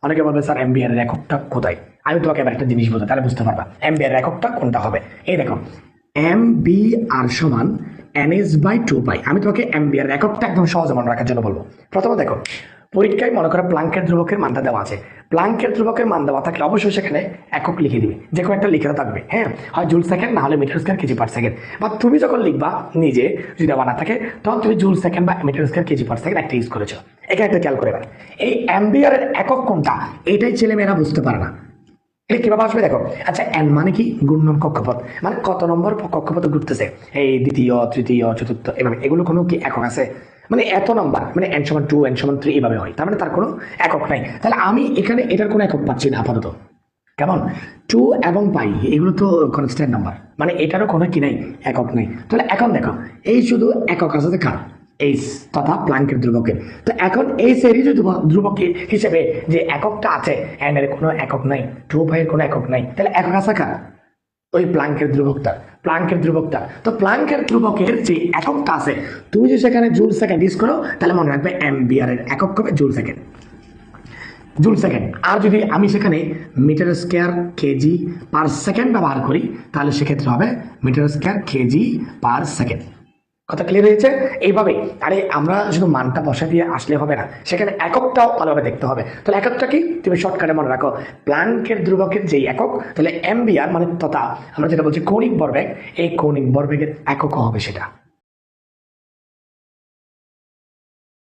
অনেকে বলবে স্যার এম্বিয়ার এর এককটা কোথায়? আমি তোমাকে এবার একটা জিনিস বলতে, তাহলে বুঝতে পারবা এম্বিয়ার এর এককটা কোনটা হবে। এই দেখো, এমবিআর সমান এনএস বাই 2 পাই। আমি তোমাকে এমবিআর এককটা একদম সহজে মনে রাখার জন্য বলবো। প্রথমে দেখো, পরীক্ষায় মনে করো প্লাঙ্কের ধ্রুবকের মানটা দেওয়া আছে। প্লাঙ্কের ধ্রুবকের মান দেওয়া থাকলে অবশ্যই সেখানে একক লিখে দিবে, যে কোনো একটা লিখে থাকবে। হ্যাঁ, হয় জুল সেকেন্ড, না হলে metre square KG per second. বা তুমি যখন লিখবা নিজে, যদি দেওয়া না থাকে, তখন তুমি জুল সেকেন্ড বা metre square KG per second একটা ইউজ করেছো। এখানে একটা খেয়াল করে নেবে, এই অ্যাম্বিয়ারের একক কোনটা এটাই ছেলেমেয়েরা বুঝতে পারে না। এটা কিভাবে আসবে দেখো। আচ্ছা, এন মানে কি? ঘূর্ণন কক্ষপথ, মানে কত নম্বর কক্ষপথ ঘুরতেছে, এই দ্বিতীয়, তৃতীয়, চতুর্থ, এভাবে। এগুলো কোনো কি একক আছে? মানে এত নাম্বার, মানে এন সমান 2, এন সমান 3 এভাবে হয়, তার মানে তার কোনো একক নাই। তাহলে আমি এখানে এটার কোনো একক পাচ্ছি না আপাতত। কেমন? 2 এবং পাই এগুলো তো কনস্ট্যান্ট নাম্বার, মানে এটারও কোনো কি নাই, একক নেই। তাহলে এখন দেখো, এই শুধু একক আছে কার? এইচ, তথা প্লাঙ্কের ধ্রুবকের। তো এখন এইচ এরই যে ধ্রুবক হিসেবে যে এককটা আছে, এন এর কোনো একক নাই, 2 পাই এর কোনো একক নাই, তাহলে একক আছে কার? ওই প্লাঙ্কের ধ্রুবকটা। প্লাঙ্কের ধ্রুবকটা তো প্লাঙ্কের ধ্রুবকের যে এককটা আছে, তুমি যদি সেখানে জুল সেকেন্ড ইউজ করো, তাহলে মনে রাখবে এম্বিয়ার এর একক হবে জুল সেকেন্ড। Joule second. আর যদি আমি সেখানে metre square KG per second ব্যবহার করি, তাহলে সেক্ষেত্রে হবে metre square KG per second. কথা ক্লিয়ার হয়েছে? এইভাবে। আরে আমরা শুধু মানটা বসা দিয়ে আসলে হবে না, সেখানে এককটাও ভালোভাবে দেখতে হবে। তাহলে এককটা কি তুমি শর্টকাটে মনে রাখো, প্লাঙ্কের ধ্রুবকের যেই একক, তাহলে এমবিআর মানে তথা আমরা যেটা বলছি কৌণিক ভরবেগ, এই কৌণিক ভরবেগের একক হবে সেটা।